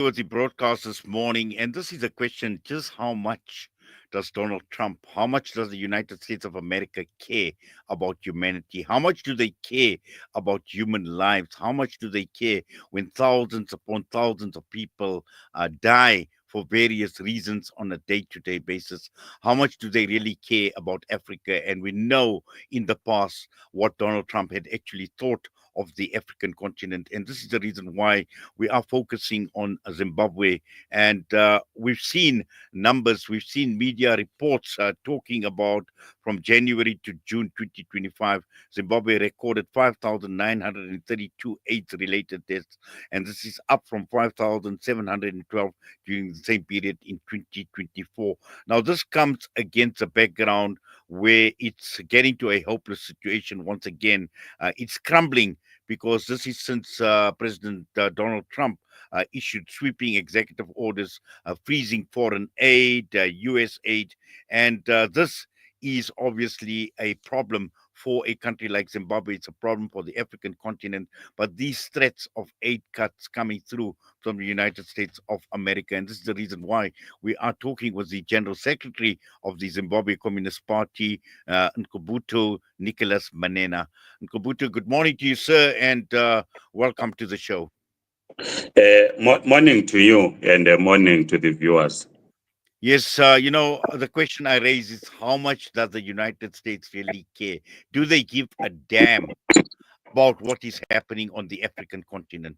Was the broadcast this morning, and this is a question: just how much does Donald Trump, how much does the United States of America care about humanity? How much do they care about human lives? How much do they care when thousands upon thousands of people die for various reasons on a day-to-day basis? How much do they really care about Africa? And we know in the past what Donald Trump had actually thought of the African continent, and this is the reason why we are focusing on Zimbabwe. And we've seen numbers, we've seen media reports talking about from January to June 2025, Zimbabwe recorded 5,932 AIDS related deaths. And this is up from 5,712 during the same period in 2024. Now, this comes against a background where it's getting to a hopeless situation once again. It's crumbling because this is since President Donald Trump issued sweeping executive orders freezing foreign aid, U.S. aid, and this is obviously a problem for a country like Zimbabwe. It's a problem for the African continent. But these threats of aid cuts coming through from the United States of America, and this is the reason why we are talking with the General Secretary of the Zimbabwe Communist Party, Ngqabutho Nicholas Manena. Ngqabutho, good morning to you, sir, and welcome to the show. Morning to you and morning to the viewers. Yes, the question I raise is how much does the United States really care? Do they give a damn about what is happening on the African continent?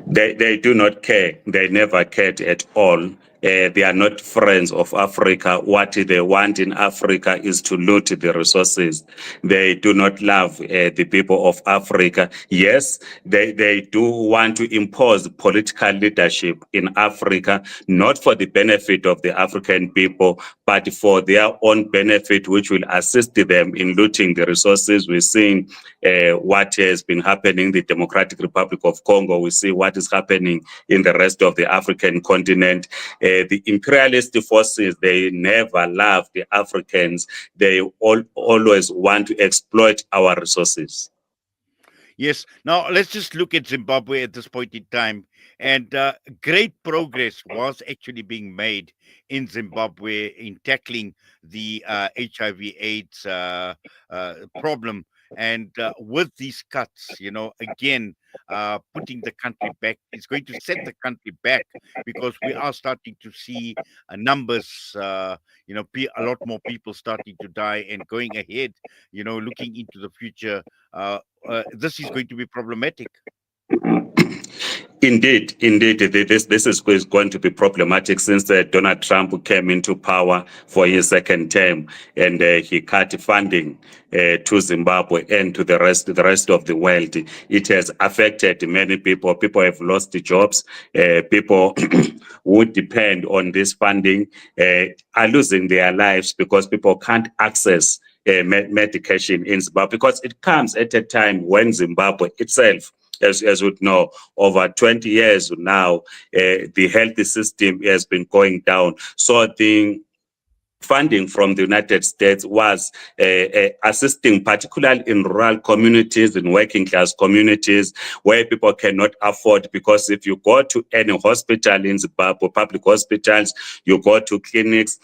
They do not care. They never cared at all. They are not friends of Africa. What they want in Africa is to loot the resources. They do not love the people of Africa. Yes, they do want to impose political leadership in Africa, not for the benefit of the African people, but for their own benefit, which will assist them in looting the resources. We're seeing what has been happening in the Democratic Republic of Congo. We see what is happening in the rest of the African continent. The imperialist forces, they never love the Africans. They always want to exploit our resources. Yes. Now, let's just look at Zimbabwe at this point in time. And great progress was actually being made in Zimbabwe in tackling the HIV/AIDS problem. And with these cuts, again, putting the country back, it's going to set the country back because we are starting to see numbers, a lot more people starting to die and going ahead, looking into the future. This is going to be problematic. Indeed, this is going to be problematic since Donald Trump came into power for his second term, and he cut funding to Zimbabwe and to the rest of the world. It has affected many people. People have lost jobs. People who depend on this funding are losing their lives because people can't access medication in Zimbabwe because it comes at a time when Zimbabwe itself, as we know, over 20 years now, the health system has been going down. So the funding from the United States was assisting, particularly in rural communities, in working class communities, where people cannot afford. Because if you go to any hospital in Zimbabwe, public hospitals, you go to clinics,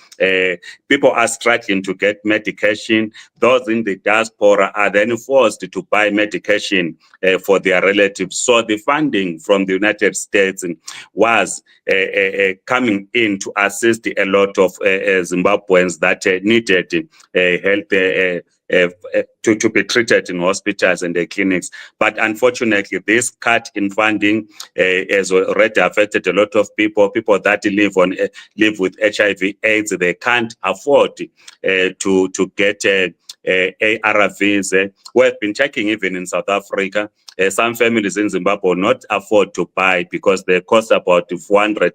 people are struggling to get medication. Those in the diaspora are then forced to buy medication for their relatives. So the funding from the United States was coming in to assist a lot of Zimbabweans that needed health to be treated in hospitals and clinics. But unfortunately, this cut in funding has already affected a lot of people that live with HIV/AIDS. They can't afford to get ARVs. We've been checking even in South Africa. Some families in Zimbabwe will not afford to buy because they cost about 400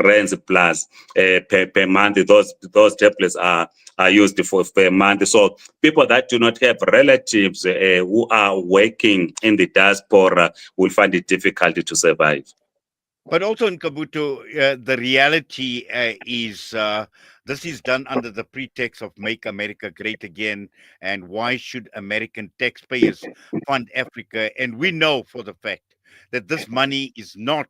rands plus per month. Those tablets are used for per month. So people that do not have relatives who are working in the diaspora will find it difficult to survive. But also in Ngqabutho, the reality is this is done under the pretext of Make America Great Again. And why should American taxpayers fund Africa? And we know for the fact that this money is not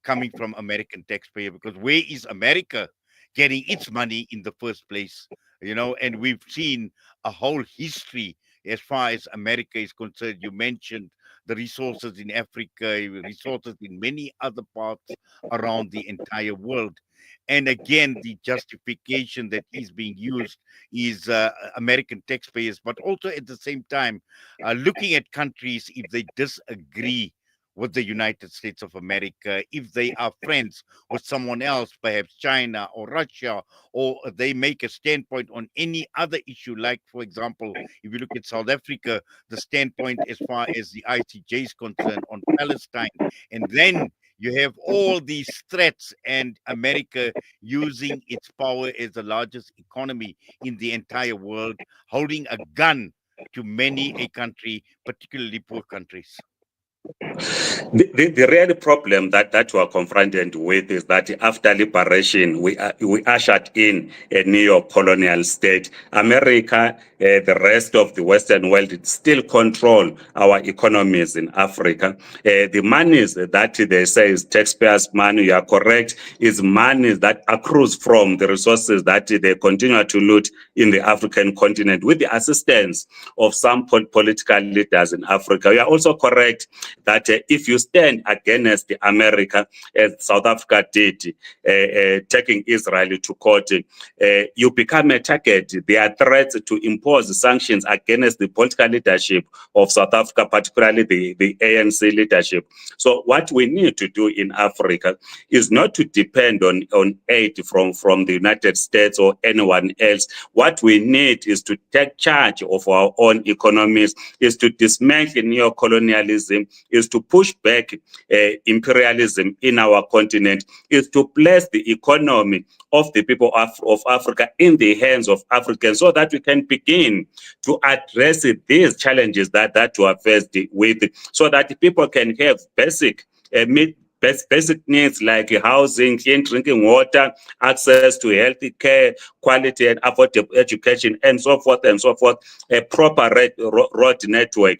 coming from American taxpayer, because where is America getting its money in the first place? And we've seen a whole history as far as America is concerned. You mentioned the resources in Africa, resources in many other parts around the entire world. And again, the justification that is being used is American taxpayers, but also at the same time, looking at countries if they disagree with the United States of America, if they are friends with someone else, perhaps China or Russia, or they make a standpoint on any other issue, like, for example, if you look at South Africa, the standpoint as far as the ICJ is concerned on Palestine, and then you have all these threats and America using its power as the largest economy in the entire world, holding a gun to many a country, particularly poor countries. The real problem that we are confronted with is that after liberation, we ushered in a neo-colonial state. America, the rest of the Western world, still control our economies in Africa. The monies that they say is taxpayers' money, you are correct, is money that accrues from the resources that they continue to loot in the African continent with the assistance of some political leaders in Africa. You are also correct that if you stand against America, as South Africa did, taking Israel to court, you become a target. There are threats to impose sanctions against the political leadership of South Africa, particularly the ANC leadership. So what we need to do in Africa is not to depend on aid from the United States or anyone else. What we need is to take charge of our own economies, is to dismantle neo-colonialism, is to push back imperialism in our continent, is to place the economy of the people of Africa in the hands of Africans so that we can begin to address these challenges that we are faced with, so that people can have meet basic needs like housing, clean drinking water, access to healthy care, quality and affordable education, and so forth and so forth, a proper road network,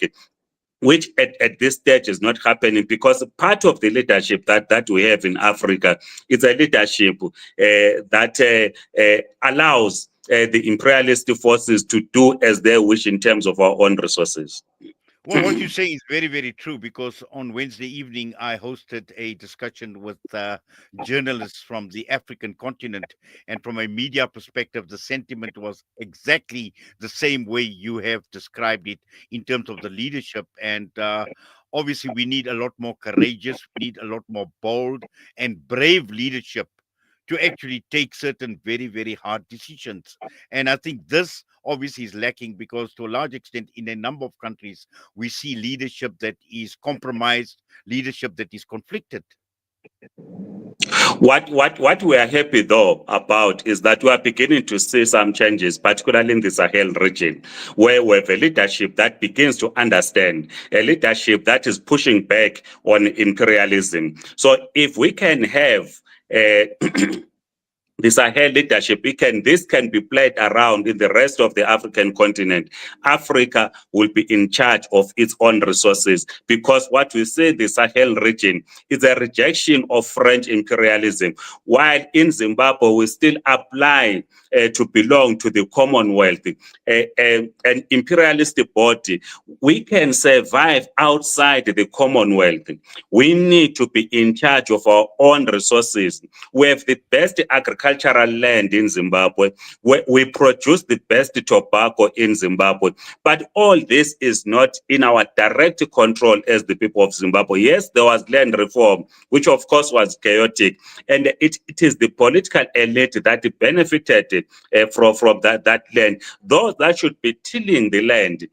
which at this stage is not happening, because part of the leadership that we have in Africa is a leadership that allows the imperialist forces to do as they wish in terms of our own resources. Well, what you say is very, very true, because on Wednesday evening I hosted a discussion with journalists from the African continent. And from a media perspective, the sentiment was exactly the same way you have described it in terms of the leadership. And obviously, we need a lot more courageous, we need a lot more bold and brave leadership to actually take certain very, very hard decisions. And I think this obviously is lacking, because to a large extent in a number of countries we see leadership that is compromised, leadership that is conflicted. What we are happy though about is that we are beginning to see some changes, particularly in the Sahel region, where we have a leadership that begins to understand, a leadership that is pushing back on imperialism. So if we can have the Sahel leadership, this can be played around in the rest of the African continent. Africa will be in charge of its own resources, because what we see the Sahel region is a rejection of French imperialism, while in Zimbabwe we still apply to belong to the Commonwealth, an imperialist body. We can survive outside the Commonwealth. We need to be in charge of our own resources. We have the best agricultural land in Zimbabwe. We produce the best tobacco in Zimbabwe. But all this is not in our direct control as the people of Zimbabwe. Yes, there was land reform, which of course was chaotic. And it is the political elite that benefited from that land. Those that should be tilling the land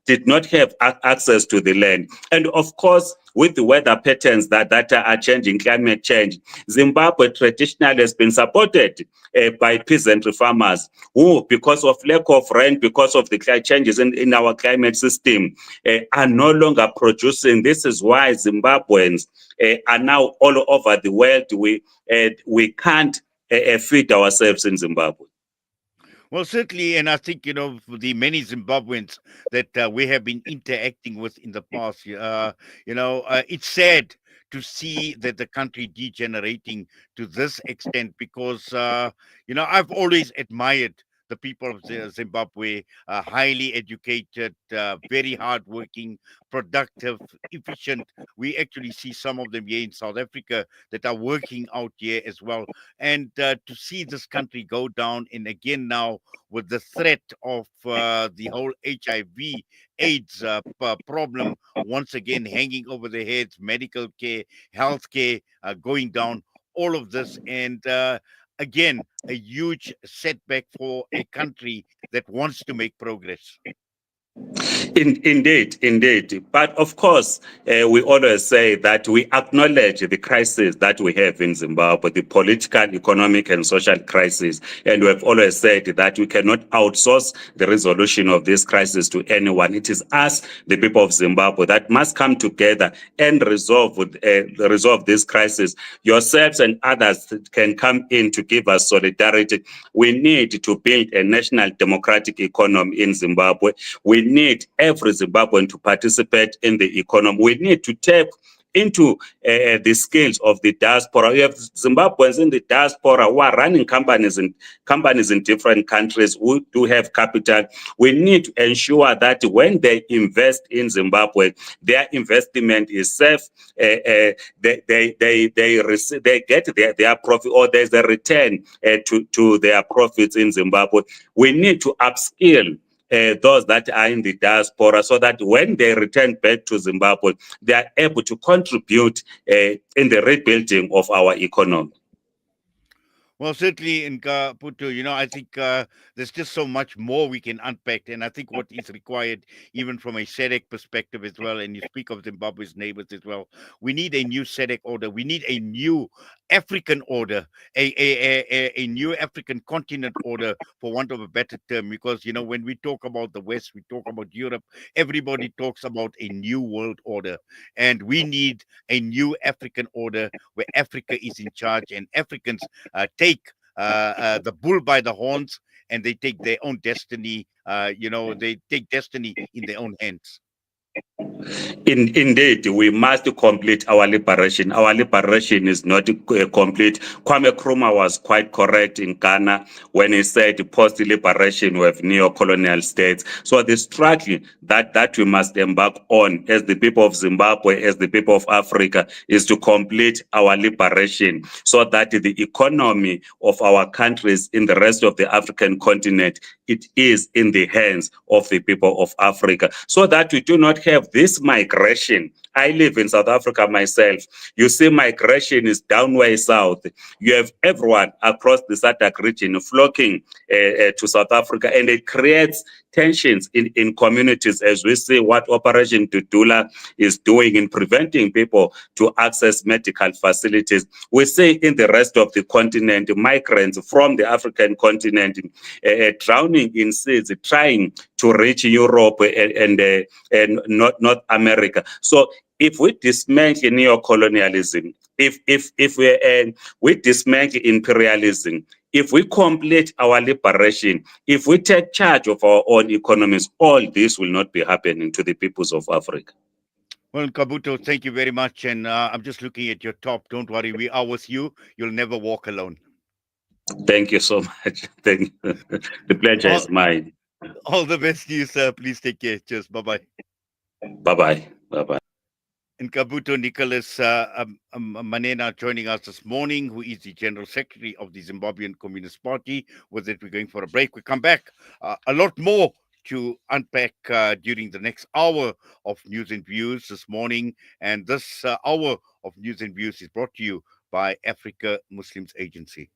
did not have access to the land. And of course, with the weather patterns that are changing, climate change, Zimbabwe traditionally has been supported by peasant farmers who, because of lack of rain, because of the changes in our climate system, are no longer producing. This is why Zimbabweans are now all over the world. We can't feed ourselves in Zimbabwe. Well, certainly, and I think for the many Zimbabweans that we have been interacting with in the past, it's sad to see that the country degenerating to this extent, because I've always admired the people of Zimbabwe, highly educated, very hardworking, productive, efficient. We actually see some of them here in South Africa that are working out here as well. And to see this country go down, and again now with the threat of the whole HIV AIDS problem once again hanging over their heads, medical care, health care going down, all of this. And again, a huge setback for a country that wants to make progress. Indeed. But of course, we always say that we acknowledge the crisis that we have in Zimbabwe, the political, economic, and social crisis. And we have always said that we cannot outsource the resolution of this crisis to anyone. It is us, the people of Zimbabwe, that must come together and resolve this crisis. Yourselves and others can come in to give us solidarity. We need to build a national democratic economy in Zimbabwe. We need every Zimbabwean to participate in the economy. We need to tap into the skills of the diaspora. We have Zimbabweans in the diaspora who are running companies in different countries who do have capital. We need to ensure that when they invest in Zimbabwe, their investment is safe. They get their profit, or there's a return to their profits in Zimbabwe. We need to upskill those that are in the diaspora, so that when they return back to Zimbabwe, they are able to contribute in the rebuilding of our economy. Well, certainly in Ngqabutho, I think there's just so much more we can unpack. And I think what is required, even from a SADC perspective as well, and you speak of Zimbabwe's neighbors as well, we need a new SADC order. We need a new African order, a new African continent order, for want of a better term. Because, when we talk about the West, we talk about Europe, everybody talks about a new world order. And we need a new African order where Africa is in charge, and Africans take the bull by the horns, and they take their own destiny. They take destiny in their own hands. Indeed, we must complete our liberation. Our liberation is not complete. Kwame Nkrumah was quite correct in Ghana when he said post-liberation we have neo-colonial states. So the struggle that we must embark on as the people of Zimbabwe, as the people of Africa, is to complete our liberation, so that the economy of our countries in the rest of the African continent, it is in the hands of the people of Africa, so that we do not have this migration. I live in South Africa myself. You see, migration is down way south. You have everyone across the SADC region flocking to South Africa, and it creates tensions in communities, as we see what Operation Dudula is doing in preventing people to access medical facilities. We see in the rest of the continent, migrants from the African continent drowning in seas, trying to reach Europe and North America. So if we dismantle neo-colonialism, if we dismantle imperialism, if we complete our liberation, if we take charge of our own economies, all this will not be happening to the peoples of Africa. Well, Ngqabutho, thank you very much. And I'm just looking at your top. Don't worry, we are with you. You'll never walk alone. Thank you so much. Thank you. The pleasure All, is mine. all the best to you, sir. Please take care. Cheers. Bye bye. Bye-bye. Bye-bye. Ngqabutho Nicholas Manena joining us this morning, who is the General Secretary of the Zimbabwean Communist Party. With it, we're going for a break. We come back. A lot more to unpack during the next hour of News and Views this morning. And this hour of News and Views is brought to you by Africa Muslims Agency.